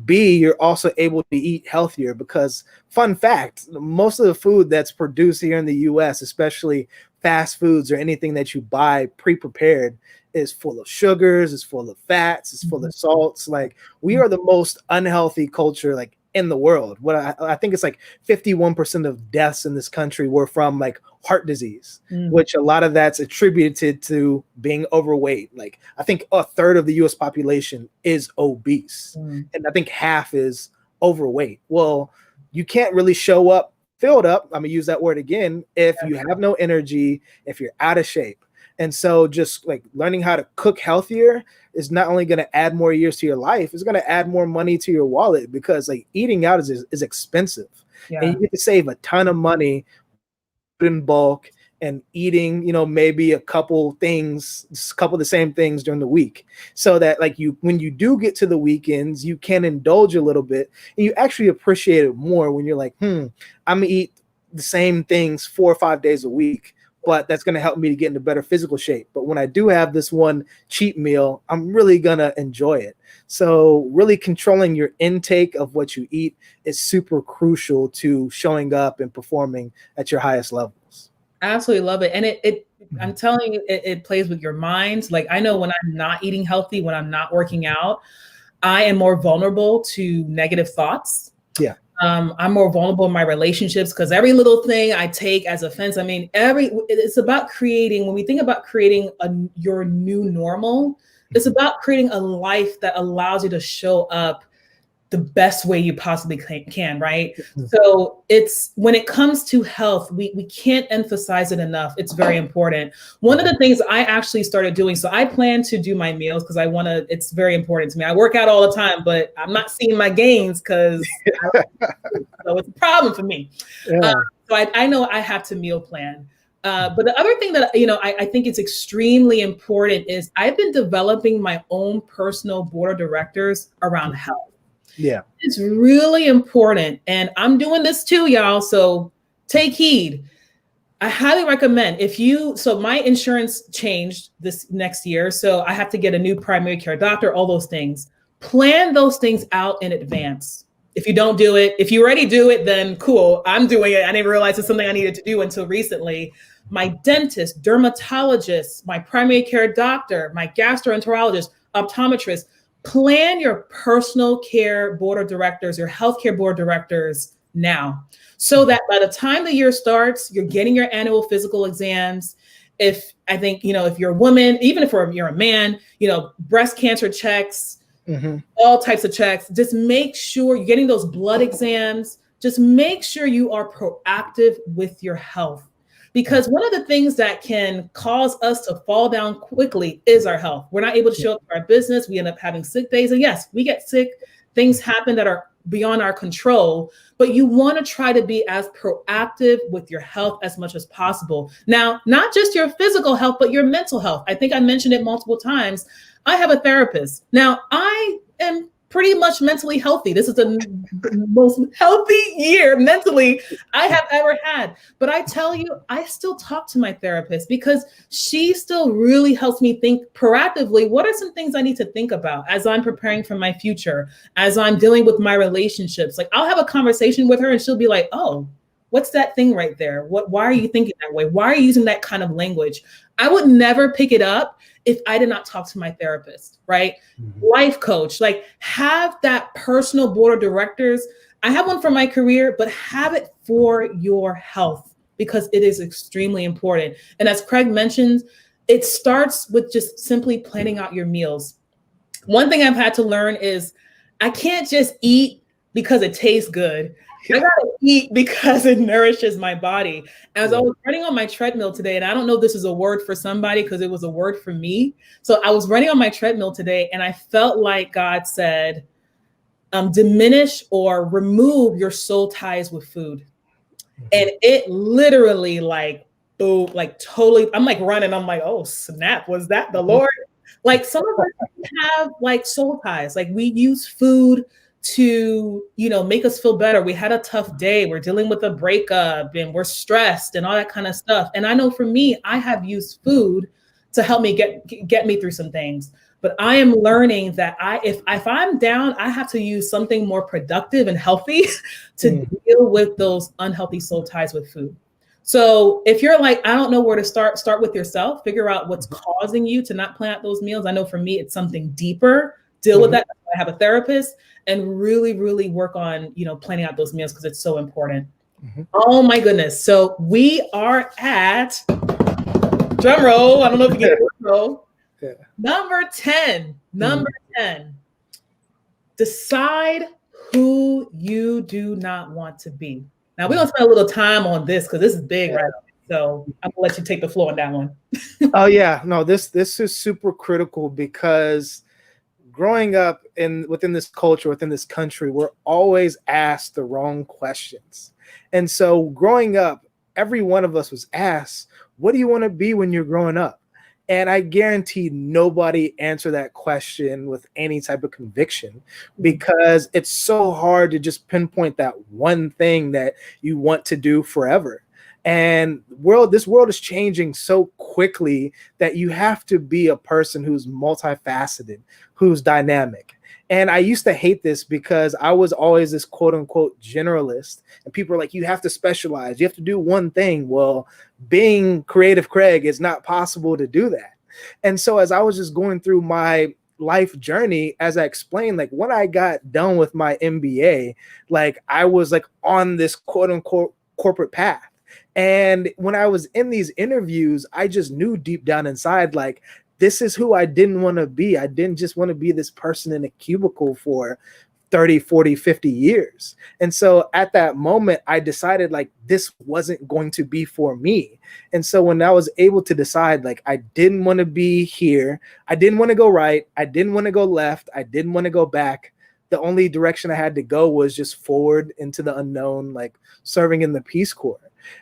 B, you're also able to eat healthier because, fun fact, most of the food that's produced here in the US, especially fast foods or anything that you buy pre-prepared, is full of sugars, is full of fats, is full of salts. We are the most unhealthy culture in the world. What I think it's 51% of deaths in this country were from heart disease, which a lot of that's attributed to being overweight. I think a third of the US population is obese, and I think half is overweight. Well, you can't really show up filled up, I'm gonna use that word again, if you have no energy, if you're out of shape. And so just learning how to cook healthier is not only going to add more years to your life, it's going to add more money to your wallet, because eating out is expensive. And you get to save a ton of money in bulk and eating, maybe a couple of the same things during the week, so that when you do get to the weekends, you can indulge a little bit and you actually appreciate it more when you're I'm gonna eat the same things 4 or 5 days a week, but that's going to help me to get into better physical shape. But when I do have this one cheat meal, I'm really going to enjoy it. So really controlling your intake of what you eat is super crucial to showing up and performing at your highest levels. Absolutely love it. And I'm telling you, it plays with your mind. I know when I'm not eating healthy, when I'm not working out, I am more vulnerable to negative thoughts. Yeah. I'm more vulnerable in my relationships because every little thing I take as offense. I mean, it's about creating, when we think about creating your new normal, it's about creating a life that allows you to show up the best way you possibly can, right? So when it comes to health, we can't emphasize it enough. It's very important. One of the things I actually started doing, so I plan to do my meals because it's very important to me. I work out all the time, but I'm not seeing my gains because so it's a problem for me. Yeah. So I know I have to meal plan. But the other thing that, I think it's extremely important is I've been developing my own personal board of directors around health. Yeah. It's really important. And I'm doing this too, y'all. So take heed. I highly recommend so my insurance changed this next year. So I have to get a new primary care doctor, all those things. Plan those things out in advance. If you don't do it, if you already do it, then cool. I'm doing it. I didn't realize it's something I needed to do until recently. My dentist, dermatologist, my primary care doctor, my gastroenterologist, optometrist, plan your personal care board of directors, your healthcare board of directors now, so that by the time the year starts, you're getting your annual physical exams. If you're a woman, even if you're a man, breast cancer checks, all types of checks, just make sure you're getting those blood exams just make sure you are proactive with your health. Because one of the things that can cause us to fall down quickly is our health. We're not able to show up for our business. We end up having sick days. And yes, we get sick. Things happen that are beyond our control, but you want to try to be as proactive with your health as much as possible. Now, not just your physical health, but your mental health. I think I mentioned it multiple times. I have a therapist. Now, I am pretty much mentally healthy. This is the most healthy year mentally I have ever had. But I tell you, I still talk to my therapist because she still really helps me think proactively. What are some things I need to think about as I'm preparing for my future, as I'm dealing with my relationships? Like I'll have a conversation with her and she'll be like, oh, what's that thing right there? Why are you thinking that way? Why are you using that kind of language? I would never pick it up if I did not talk to my therapist, right? Life coach, like have that personal board of directors. I have one for my career, but have it for your health because it is extremely important. And as Craig mentioned, it starts with just simply planning out your meals. One thing I've had to learn is I can't just eat because it tastes good. I gotta eat because it nourishes my body. As I was running on my treadmill today, and I don't know if this is a word for somebody because it was a word for me. So I was running on my treadmill today and I felt like God said, diminish or remove your soul ties with food. And it literally like, boom, like totally, I'm like running. I'm like, oh snap, was that the Lord? Like some of us have like soul ties. Like we use food to, make us feel better. We had a tough day. We're dealing with a breakup and we're stressed and all that kind of stuff. And I know for me, I have used food to help me get me through some things. But I am learning that if I'm down, I have to use something more productive and healthy to deal with those unhealthy soul ties with food. So if you're like, I don't know where to start with yourself, figure out what's causing you to not plan out those meals. I know for me, it's something deeper. Deal with that. I have a therapist and really, really work on, planning out those meals because it's so important. Oh my goodness. So we are at, drum roll. I don't know if you get a drum roll. Number 10. Number 10. Decide who you do not want to be. Now we're gonna spend a little time on this because this is big, right? So I'm gonna let you take the floor on that one. Oh yeah, no, this is super critical because growing up within this culture, within this country, we're always asked the wrong questions. And so growing up, every one of us was asked, what do you want to be when you're growing up? And I guarantee nobody answered that question with any type of conviction because it's so hard to just pinpoint that one thing that you want to do forever. And this world is changing so quickly that you have to be a person who's multifaceted, who's dynamic. And I used to hate this because I was always this quote unquote generalist. And people are like, you have to specialize. You have to do one thing. Well, being Creative Craig, it's not possible to do that. And so as I was just going through my life journey, as I explained, like when I got done with my MBA, like I was like on this quote unquote corporate path. And when I was in these interviews, I just knew deep down inside, like, this is who I didn't want to be. I didn't just want to be this person in a cubicle for 30, 40, 50 years. And so at that moment, I decided like this wasn't going to be for me. And so when I was able to decide, like, I didn't want to be here, I didn't want to go right, I didn't want to go left, I didn't want to go back. The only direction I had to go was just forward into the unknown, like serving in the Peace Corps.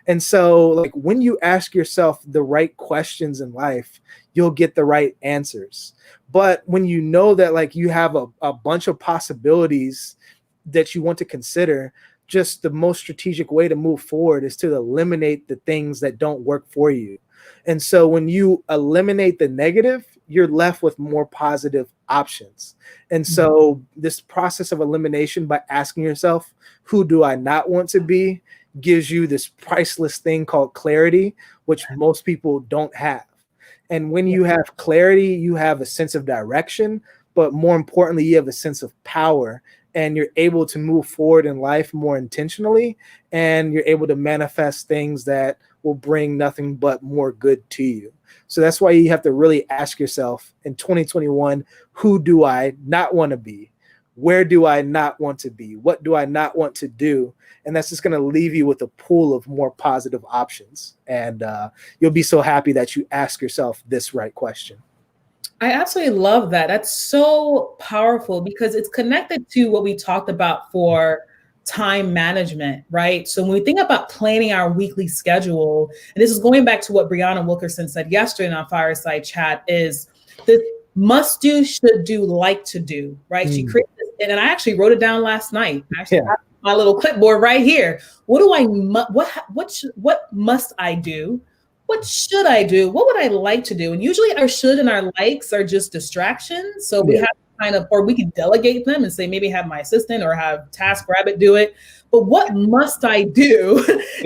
And so like when you ask yourself the right questions in life, you'll get the right answers. But when you know that like you have a bunch of possibilities that you want to consider, just the most strategic way to move forward is to eliminate the things that don't work for you. And so when you eliminate the negative, you're left with more positive options. And so this process of elimination by asking yourself, who do I not want to be, gives you this priceless thing called clarity, which most people don't have. And when you have clarity, you have a sense of direction, but more importantly, you have a sense of power, and you're able to move forward in life more intentionally, and you're able to manifest things that will bring nothing but more good to you. So that's why you have to really ask yourself in 2021, who do I not want to be? where do I not want to be? What do I not want to do? And that's just going to leave you with a pool of more positive options. And you'll be so happy that you ask yourself this right question. I absolutely love that. That's so powerful because it's connected to what we talked about for time management, right? So when we think about planning our weekly schedule, and this is going back to what Brianna Wilkerson said yesterday in our fireside chat, is this must do, should do, like to do, right? She created this, and I actually wrote it down last night. I actually have my little clipboard right here. What must I do? What should I do? What would I like to do? And usually our should and our likes are just distractions. So we have to kind of, or we can delegate them and say, maybe have my assistant or have TaskRabbit do it. But what must I do?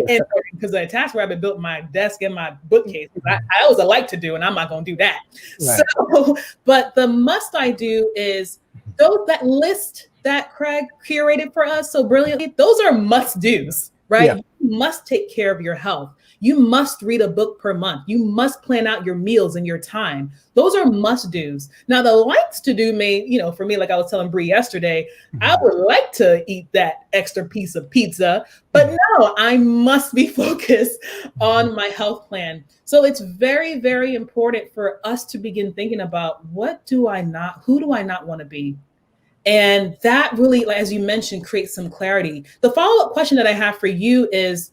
And because the TaskRabbit built my desk and my bookcase, I always like to do, and I'm not going to do that. Right. So, but the must I do is that list that Craig curated for us so brilliantly. Those are must do's, right? Yeah. You must take care of your health. You must read a book per month. You must plan out your meals and your time. Those are must do's. Now, the likes to do may, for me, like I was telling Bree yesterday, I would like to eat that extra piece of pizza, but no, I must be focused on my health plan. So it's very, very important for us to begin thinking about who do I not want to be? And that really, as you mentioned, creates some clarity. The follow-up question that I have for you is,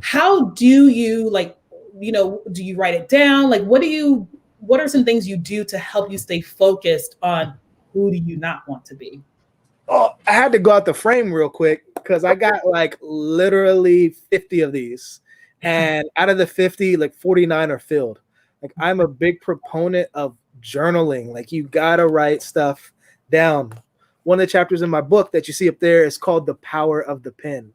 how do you do you write it down? Like, what are some things you do to help you stay focused on who do you not want to be? Oh, I had to go out the frame real quick because I got like literally 50 of these. And out of the 50, like 49 are filled. Like, I'm a big proponent of journaling. Like, you gotta write stuff down. One of the chapters in my book that you see up there is called The Power of the Pen.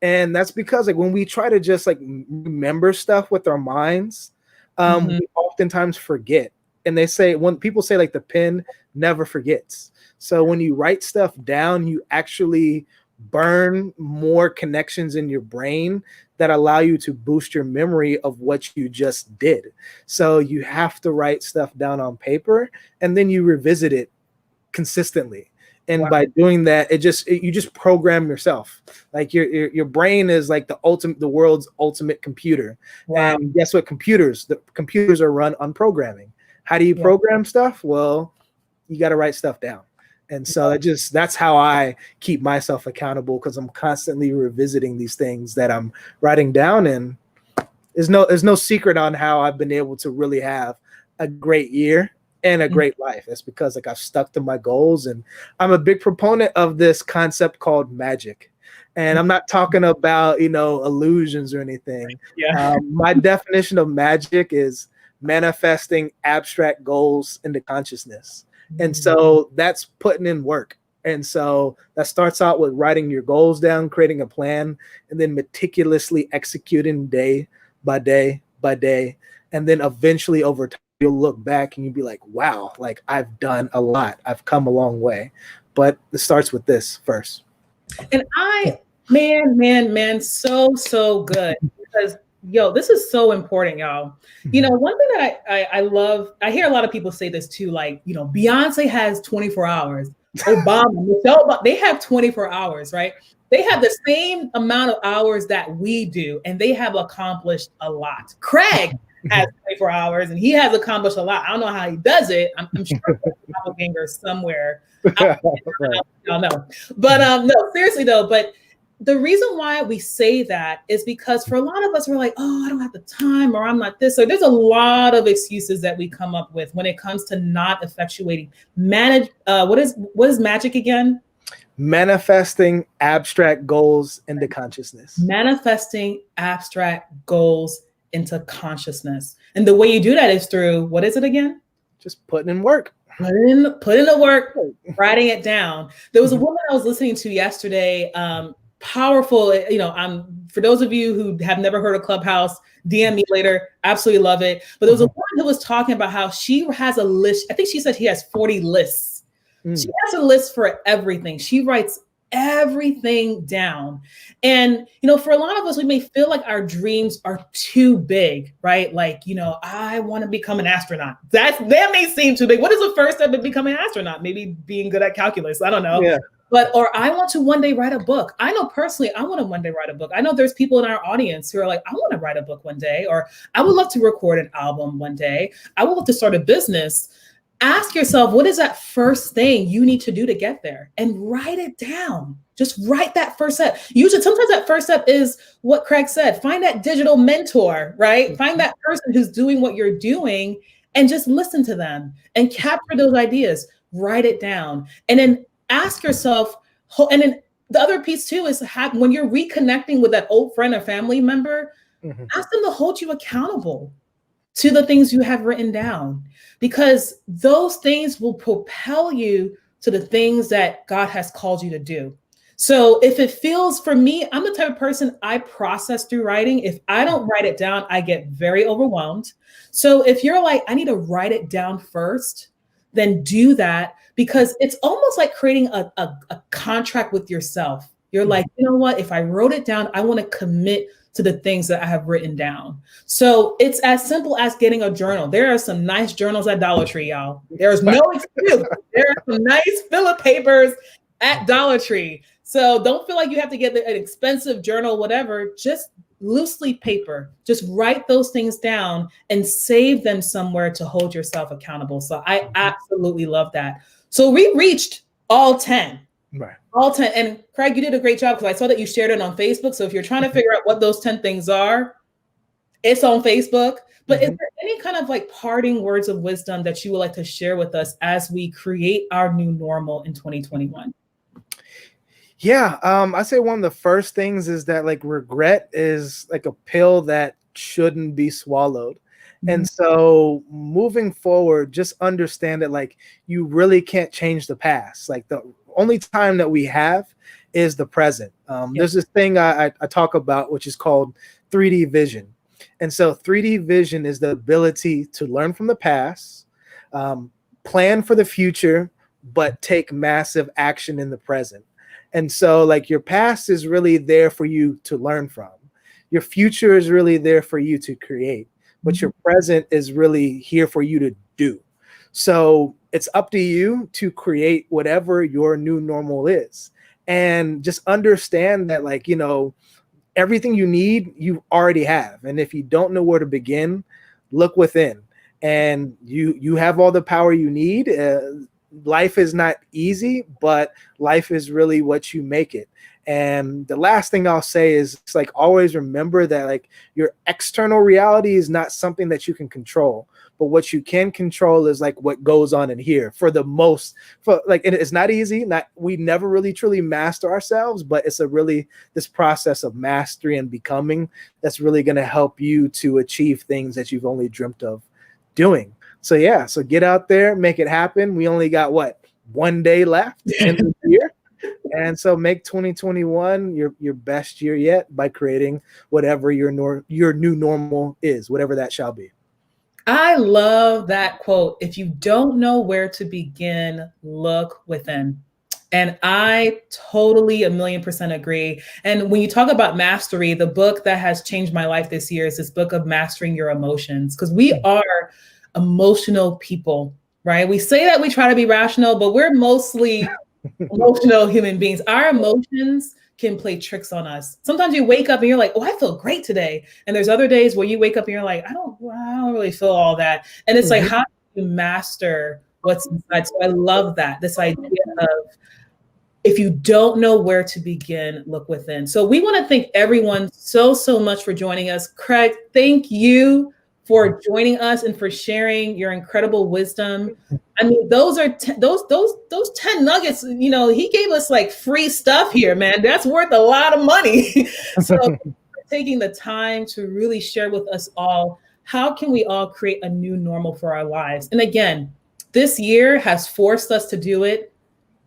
And that's because like when we try to just like remember stuff with our minds, we oftentimes forget. And when people say like the pen never forgets. So when you write stuff down, you actually burn more connections in your brain that allow you to boost your memory of what you just did. So you have to write stuff down on paper and then you revisit it consistently. And by doing that, you just program yourself. Like your brain is like the world's ultimate computer. Wow. And guess what? The computers are run on programming. How do you program stuff? Well, you got to write stuff down. And so that's how I keep myself accountable, because I'm constantly revisiting these things that I'm writing down. And there's no secret on how I've been able to really have a great year and a great life. It's because like I've stuck to my goals, and I'm a big proponent of this concept called magic. And I'm not talking about, illusions or anything. My definition of magic is manifesting abstract goals into consciousness. And so that's putting in work. And so that starts out with writing your goals down, creating a plan, and then meticulously executing day by day by day. And then eventually over time, you'll look back and you'll be like, wow, like I've done a lot. I've come a long way. But it starts with this first. And man, so good. Because, this is so important, y'all. One thing that I love, I hear a lot of people say this too, like, Beyonce has 24 hours. Michelle, they have 24 hours, right? They have the same amount of hours that we do, and they have accomplished a lot. Craig has 24 hours and he has accomplished a lot. I don't know how he does it. I'm sure there's a doppelganger somewhere. I don't know. But no, seriously though, but the reason why we say that is because for a lot of us, we're like, oh, I don't have the time, or I'm not this. So there's a lot of excuses that we come up with when it comes to not effectuating what is magic again? Manifesting abstract goals into consciousness. Manifesting abstract goals into consciousness. And the way you do that is through, what is it again? Just putting in work. Put in the work, writing it down. There was a woman I was listening to yesterday, powerful, for those of you who have never heard of Clubhouse, DM me later, absolutely love it. But there was a woman who was talking about how she has a list. I think she said she has 40 lists. She has a list for everything. She writes everything down. And, for a lot of us, we may feel like our dreams are too big, right? Like, I want to become an astronaut. That may seem too big. What is the first step of becoming an astronaut? Maybe being good at calculus. I don't know. Yeah. Or I want to one day write a book. I know personally, I want to one day write a book. I know there's people in our audience who are like, I want to write a book one day, or I would love to record an album one day. I would love to start a business. Ask yourself, what is that first thing you need to do to get there? And write it down. Just write that first step. Usually, sometimes that first step is what Craig said. Find that digital mentor, right? Find that person who's doing what you're doing and just listen to them and capture those ideas. Write it down. And then ask yourself, and then the other piece too is when you're reconnecting with that old friend or family member, ask them to hold you accountable to the things you have written down, because those things will propel you to the things that God has called you to do. So if it feels, for me, I'm the type of person, I process through writing. If I don't write it down, I get very overwhelmed. So if you're like, I need to write it down first, then do that, because it's almost like creating a contract with yourself. You're like, you know what? If I wrote it down, I want to commit to the things that I have written down. So it's as simple as getting a journal. There are some nice journals at Dollar Tree, y'all. There's no excuse. There are some nice filler papers at Dollar Tree. So don't feel like you have to get an expensive journal, whatever. Just loose leaf paper. Just write those things down and save them somewhere to hold yourself accountable. So I absolutely love that. So we reached all 10. Right. All 10. And Craig, you did a great job, because I saw that you shared it on Facebook. So if you're trying to figure out what those 10 things are, it's on Facebook. But is there any kind of like parting words of wisdom that you would like to share with us as we create our new normal in 2021? Yeah, I say one of the first things is that like regret is like a pill that shouldn't be swallowed. And so moving forward, just understand that like you really can't change the past. Like the only time that we have is the present. There's this thing I talk about, which is called 3D vision. And so 3D vision is the ability to learn from the past, plan for the future, but take massive action in the present. And so like your past is really there for you to learn from. Your future is really there for you to create, but your present is really here for you to do. So it's up to you to create whatever your new normal is. And just understand that like, everything you need, you already have. And if you don't know where to begin, look within. And you have all the power you need. Life is not easy, but life is really what you make it. And the last thing I'll say is it's like always remember that like your external reality is not something that you can control, but what you can control is like what goes on in here. It's not easy. We never really truly master ourselves, but it's this process of mastery and becoming that's really going to help you to achieve things that you've only dreamt of doing. So yeah, so get out there, make it happen. We only got 1 day left in the year. And so make 2021 your best year yet by creating whatever your new normal is, whatever that shall be. I love that quote. If you don't know where to begin, look within. And I totally 1,000,000% agree. And when you talk about mastery, the book that has changed my life this year is this book of Mastering Your Emotions, because we are emotional people, right? We say that we try to be rational, but we're mostly emotional human beings. Our emotions can play tricks on us. Sometimes you wake up and you're like, oh, I feel great today. And there's other days where you wake up and you're like, I don't really feel all that. And it's like, how do you master what's inside? So I love that, this idea of if you don't know where to begin, look within. So we want to thank everyone so much for joining us. Craig, thank you for joining us and for sharing your incredible wisdom. I mean, those are those 10 nuggets, he gave us like free stuff here, man. That's worth a lot of money. So taking the time to really share with us all, how can we all create a new normal for our lives? And again, this year has forced us to do it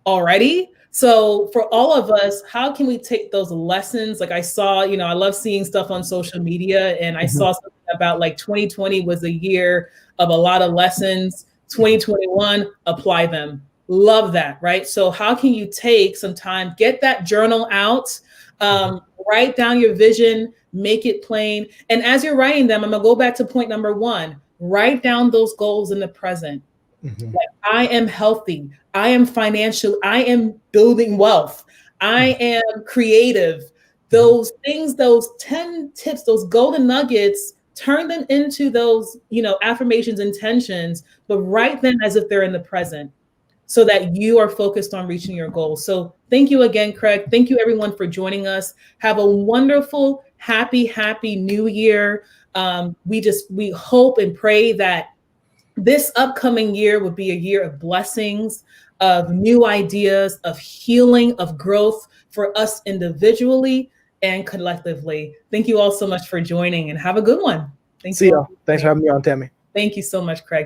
already. So for all of us, how can we take those lessons? Like I saw, I love seeing stuff on social media, and I saw something about like 2020 was a year of a lot of lessons. 2021, apply them. Love that, right? So how can you take some time, get that journal out, write down your vision, make it plain. And as you're writing them, I'm gonna go back to point number one, write down those goals in the present. Mhm. Like, I am healthy, I am financial, I am building wealth, I am creative. Mhm. Those things, those 10 tips, those golden nuggets, turn them into those, affirmations, intentions, but write them as if they're in the present so that you are focused on reaching your goals. So thank you again, Craig. Thank you everyone for joining us. Have a wonderful, happy new year. We hope and pray that this upcoming year would be a year of blessings, of new ideas, of healing, of growth for us individually and collectively. Thank you all so much for joining and have a good one. Thank See you all. y'all. Thanks for having me on, Tammy. Thank you so much, Craig.